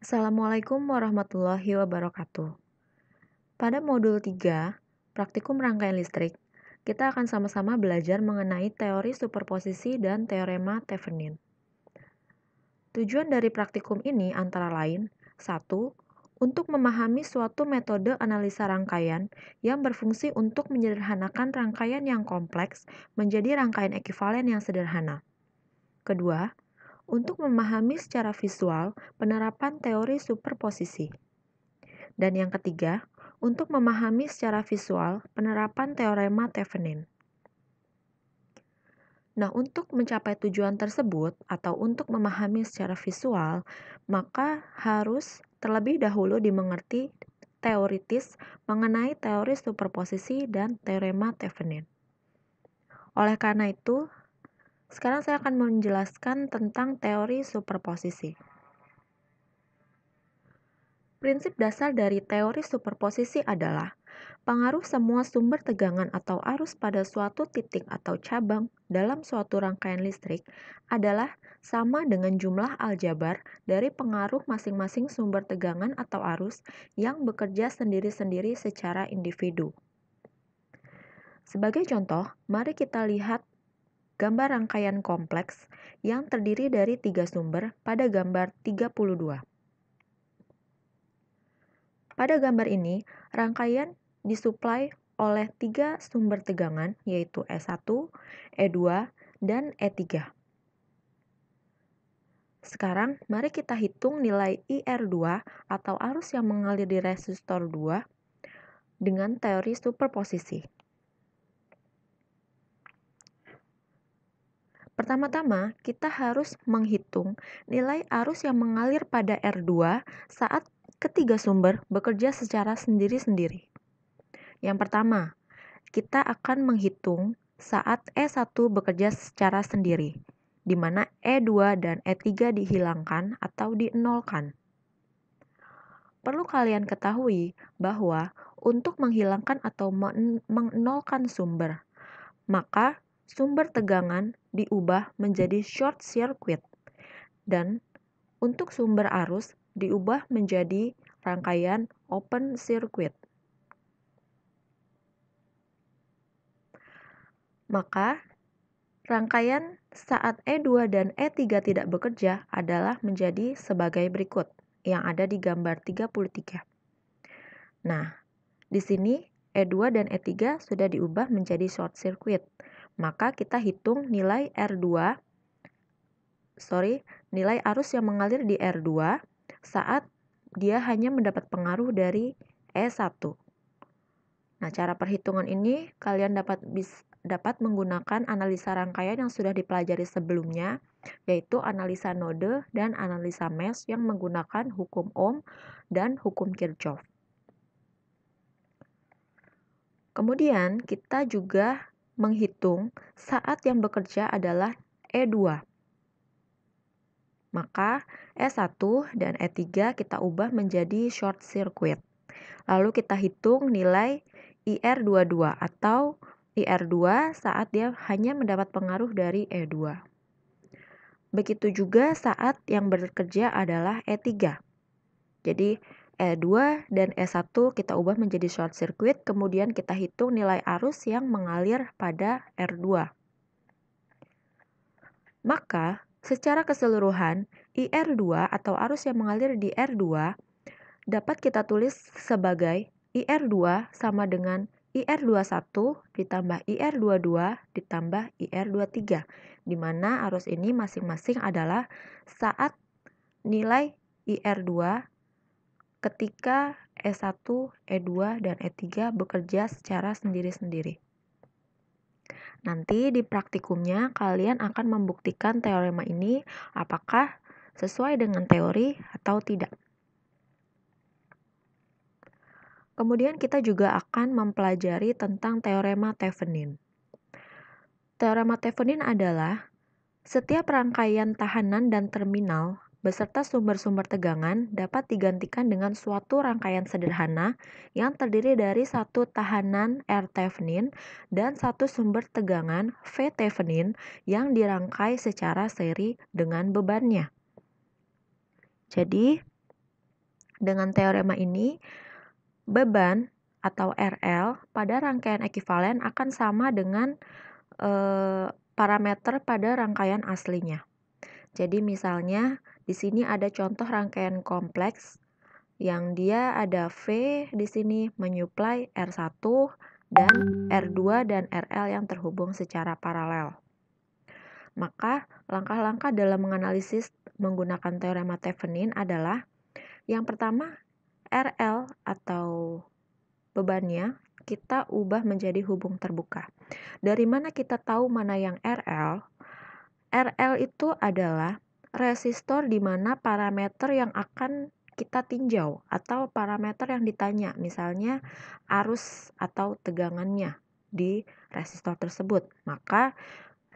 Assalamualaikum warahmatullahi wabarakatuh. Pada modul 3, praktikum rangkaian listrik, kita akan sama-sama belajar mengenai teori superposisi dan teorema Thevenin. Tujuan dari praktikum ini antara lain, 1. Untuk memahami suatu metode analisa rangkaian yang berfungsi untuk menyederhanakan rangkaian yang kompleks menjadi rangkaian ekivalen yang sederhana. Kedua, untuk memahami secara visual penerapan teori superposisi. Dan yang ketiga, untuk memahami secara visual penerapan teorema Thevenin. Nah, untuk mencapai tujuan tersebut atau untuk memahami secara visual, maka harus terlebih dahulu dimengerti teoritis mengenai teori superposisi dan teorema Thevenin. Oleh karena itu, sekarang saya akan menjelaskan tentang teori superposisi. Prinsip dasar dari teori superposisi adalah pengaruh semua sumber tegangan atau arus pada suatu titik atau cabang dalam suatu rangkaian listrik adalah sama dengan jumlah aljabar dari pengaruh masing-masing sumber tegangan atau arus yang bekerja sendiri-sendiri secara individu. Sebagai contoh, mari kita lihat gambar rangkaian kompleks yang terdiri dari 3 sumber pada gambar 32. Pada gambar ini, rangkaian disuplai oleh 3 sumber tegangan, yaitu E1, E2, dan E3. Sekarang, mari kita hitung nilai IR2 atau arus yang mengalir di resistor 2 dengan teori superposisi. Pertama-tama, kita harus menghitung nilai arus yang mengalir pada R2 saat ketiga sumber bekerja secara sendiri-sendiri. Yang pertama, kita akan menghitung saat E1 bekerja secara sendiri, di mana E2 dan E3 dihilangkan atau dinolkan. Perlu kalian ketahui bahwa untuk menghilangkan atau menolkan sumber, maka sumber tegangan diubah menjadi short circuit, dan untuk sumber arus diubah menjadi rangkaian open circuit. Maka, rangkaian saat E2 dan E3 tidak bekerja adalah menjadi sebagai berikut, yang ada di gambar 33. Nah, di sini E2 dan E3 sudah diubah menjadi short circuit. Maka kita hitung nilai nilai arus yang mengalir di R2 saat dia hanya mendapat pengaruh dari E1. Nah, cara perhitungan ini kalian dapat menggunakan analisa rangkaian yang sudah dipelajari sebelumnya, yaitu analisa node dan analisa mesh yang menggunakan hukum Ohm dan hukum Kirchhoff. Kemudian, kita juga menghitung saat yang bekerja adalah E2. Maka E1 dan E3 kita ubah menjadi short circuit. Lalu kita hitung nilai IR22 atau IR2 saat dia hanya mendapat pengaruh dari E2. Begitu juga saat yang bekerja adalah E3. Jadi E2 dan E1 kita ubah menjadi short circuit, kemudian kita hitung nilai arus yang mengalir pada R2. Maka, secara keseluruhan, IR2 atau arus yang mengalir di R2 dapat kita tulis sebagai IR2 sama dengan IR21 ditambah IR22 ditambah IR23, di mana arus ini masing-masing adalah saat nilai IR2 ketika E1, E2, dan E3 bekerja secara sendiri-sendiri. Nanti di praktikumnya kalian akan membuktikan teorema ini apakah sesuai dengan teori atau tidak. Kemudian kita juga akan mempelajari tentang teorema Thevenin. Teorema Thevenin adalah setiap rangkaian tahanan dan terminal beserta sumber-sumber tegangan dapat digantikan dengan suatu rangkaian sederhana yang terdiri dari satu tahanan R Thevenin dan satu sumber tegangan V Thevenin yang dirangkai secara seri dengan bebannya. Jadi, Dengan teorema ini, beban atau RL pada rangkaian ekivalen akan sama dengan parameter pada rangkaian aslinya. Jadi misalnya di sini ada contoh rangkaian kompleks yang dia ada V di sini menyuplai R1 dan R2 dan RL yang terhubung secara paralel. Maka langkah-langkah dalam menganalisis menggunakan teorema Thevenin adalah yang pertama, RL atau bebannya kita ubah menjadi hubung terbuka. Dari mana kita tahu mana yang RL? RL itu adalah resistor di mana parameter yang akan kita tinjau atau parameter yang ditanya, misalnya arus atau tegangannya di resistor tersebut. Maka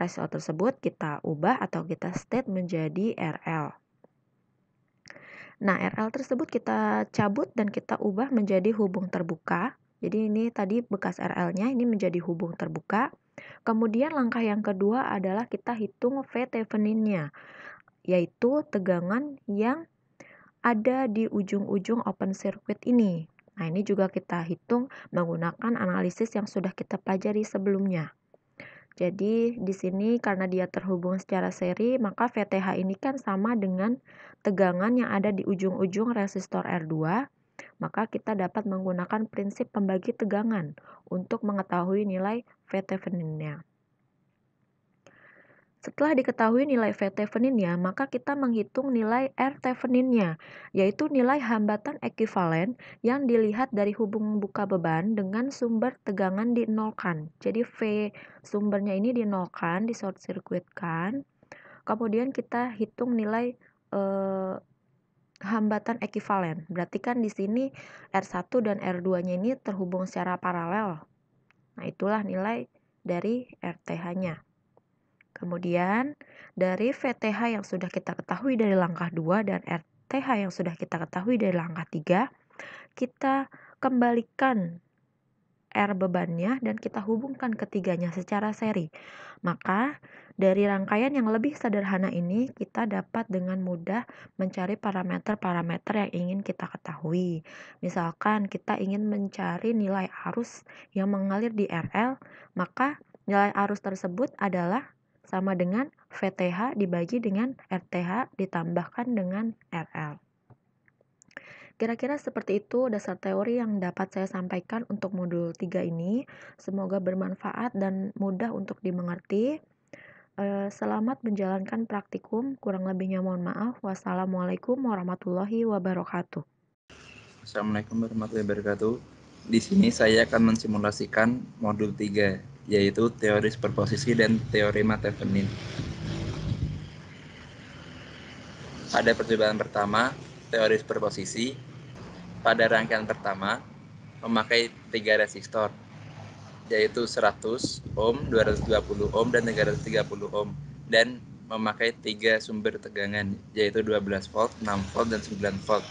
resistor tersebut kita ubah atau kita state menjadi RL. Nah, RL tersebut kita cabut dan kita ubah menjadi hubung terbuka. Jadi ini tadi bekas RL-nya ini menjadi hubung terbuka. Kemudian langkah yang kedua adalah kita hitung V Thevenin-nya, yaitu tegangan yang ada di ujung-ujung open circuit ini. Nah, ini juga kita hitung menggunakan analisis yang sudah kita pelajari sebelumnya. Jadi di sini karena dia terhubung secara seri, maka VTH ini kan sama dengan tegangan yang ada di ujung-ujung resistor R2, maka kita dapat menggunakan prinsip pembagi tegangan untuk mengetahui nilai VThevenin-nya. Setelah diketahui nilai VThevenin-nya, maka kita menghitung nilai RThevenin-nya, yaitu nilai hambatan ekivalen yang dilihat dari hubung buka beban dengan sumber tegangan dinolkan. Jadi V sumbernya ini dinolkan, di short circuitkan. Kemudian kita hitung nilai hambatan ekivalen. Berarti kan di sini R1 dan R2-nya ini terhubung secara paralel. Nah, itulah nilai dari RTH-nya. Kemudian, dari VTH yang sudah kita ketahui dari langkah 2 dan RTH yang sudah kita ketahui dari langkah 3, kita kembalikan R bebannya dan kita hubungkan ketiganya secara seri. Maka, dari rangkaian yang lebih sederhana ini, kita dapat dengan mudah mencari parameter-parameter yang ingin kita ketahui. Misalkan kita ingin mencari nilai arus yang mengalir di RL, maka nilai arus tersebut adalah sama dengan VTH dibagi dengan RTH ditambahkan dengan RL. Kira-kira seperti itu dasar teori yang dapat saya sampaikan untuk modul 3 ini. Semoga bermanfaat dan mudah untuk dimengerti. Selamat menjalankan praktikum. Kurang lebihnya mohon maaf. Wassalamualaikum warahmatullahi wabarakatuh. Assalamualaikum warahmatullahi wabarakatuh. Di sini saya akan mensimulasikan modul 3, yaitu teori superposisi dan teorema Thevenin. Pada percobaan pertama, teori superposisi, pada rangkaian pertama, memakai 3 resistor, yaitu 100 ohm, 220 ohm, dan 330 ohm, dan memakai 3 sumber tegangan, yaitu 12 volt, 6 volt, dan 9 volt.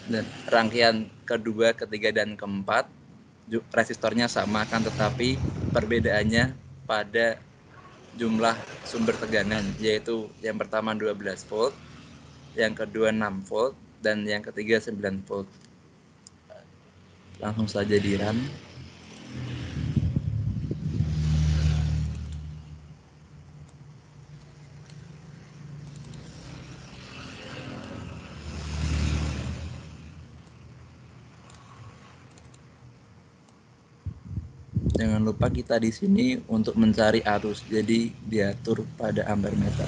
Dan rangkaian kedua, ketiga, dan keempat resistornya sama, kan tetapi perbedaannya pada jumlah sumber tegangan, yaitu yang pertama 12 volt, yang kedua 6 volt, dan yang ketiga 9 volt. Langsung saja di run. Jangan lupa kita di sini untuk mencari arus, jadi diatur pada ampere meter.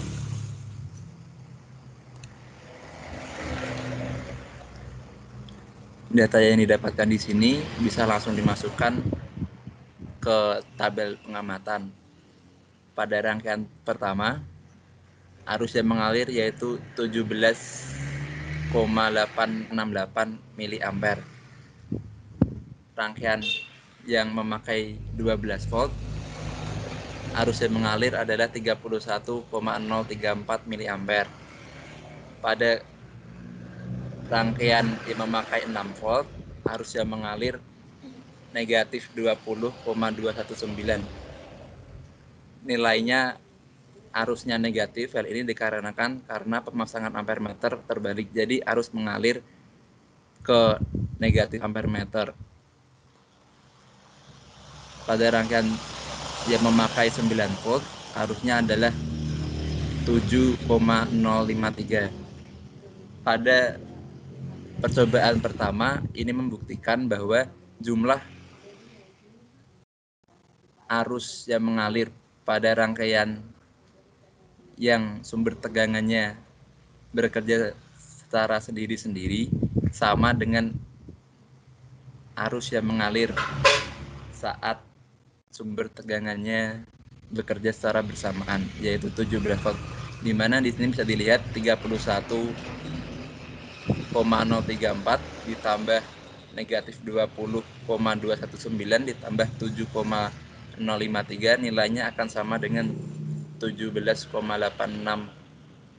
Data yang didapatkan di sini bisa langsung dimasukkan ke tabel pengamatan. Pada rangkaian pertama, arus yang mengalir yaitu 17,868 mA. Rangkaian yang memakai 12 volt, arus yang mengalir adalah 31,034 mA. Pada rangkaian yang memakai 6 volt, arus yang mengalir negatif 20,219. Nilainya arusnya negatif, hal ini dikarenakan karena pemasangan ampere meter terbalik, jadi arus mengalir ke negatif ampere meter. Pada rangkaian yang memakai 9 volt, arusnya adalah 7,053. Pada percobaan pertama, ini membuktikan bahwa jumlah arus yang mengalir pada rangkaian yang sumber tegangannya bekerja secara sendiri-sendiri sama dengan arus yang mengalir saat sumber tegangannya bekerja secara bersamaan, yaitu 17 volt. Di mana di sini bisa dilihat 31,034 ditambah negatif 20,219 ditambah 7,053, nilainya akan sama dengan 17,86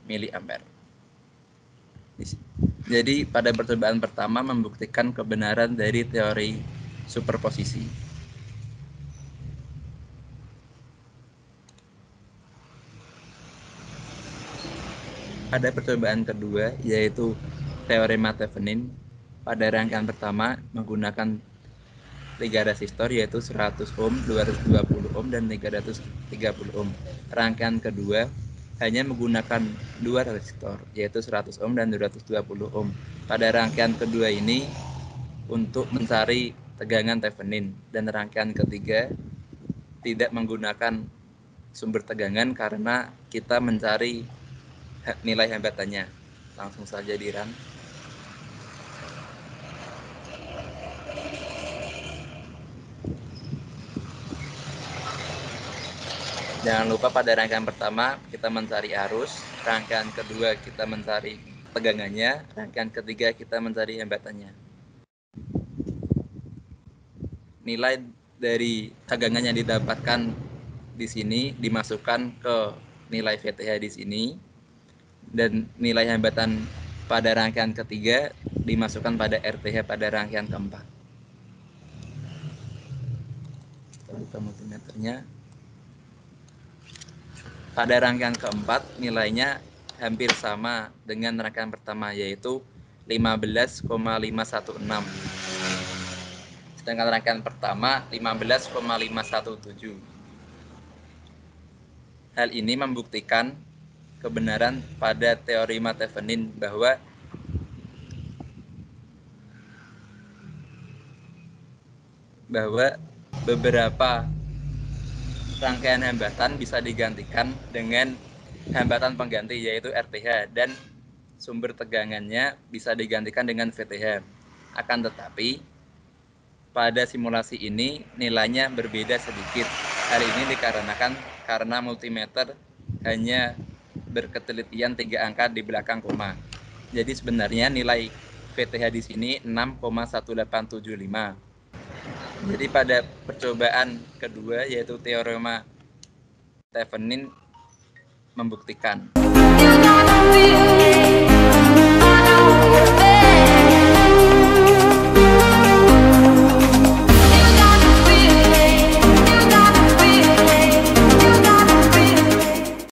miliampere. Jadi pada percobaan pertama membuktikan kebenaran dari teori superposisi. Pada percobaan kedua, yaitu teorema Thevenin, pada rangkaian pertama menggunakan 3 resistor, yaitu 100 ohm, 220 ohm, dan 330 ohm. Rangkaian kedua hanya menggunakan 2 resistor, yaitu 100 ohm dan 220 ohm. Pada rangkaian kedua ini untuk mencari tegangan Thevenin, dan rangkaian ketiga tidak menggunakan sumber tegangan karena kita mencari nilai hambatannya. Langsung saja di run. Jangan lupa pada rangkaian pertama kita mencari arus, rangkaian kedua kita mencari tegangannya, rangkaian ketiga kita mencari hambatannya. Nilai dari tegangan yang didapatkan di sini dimasukkan ke nilai VTH di sini, dan nilai hambatan pada rangkaian ketiga dimasukkan pada RTH pada rangkaian keempat. Kita buka multimeternya. Pada rangkaian keempat nilainya hampir sama dengan rangkaian pertama, yaitu 15,516. Sedangkan rangkaian pertama 15,517. Hal ini membuktikan kebenaran pada teorema Thevenin bahwa beberapa rangkaian hambatan bisa digantikan dengan hambatan pengganti, yaitu RTH, dan sumber tegangannya bisa digantikan dengan VTH. Akan tetapi pada simulasi ini nilainya berbeda sedikit. Hal ini dikarenakan karena multimeter hanya berketelitian 3 angka di belakang koma. Jadi sebenarnya nilai VTH di sini 6,1875. Jadi pada percobaan kedua, yaitu teorema Thevenin, membuktikan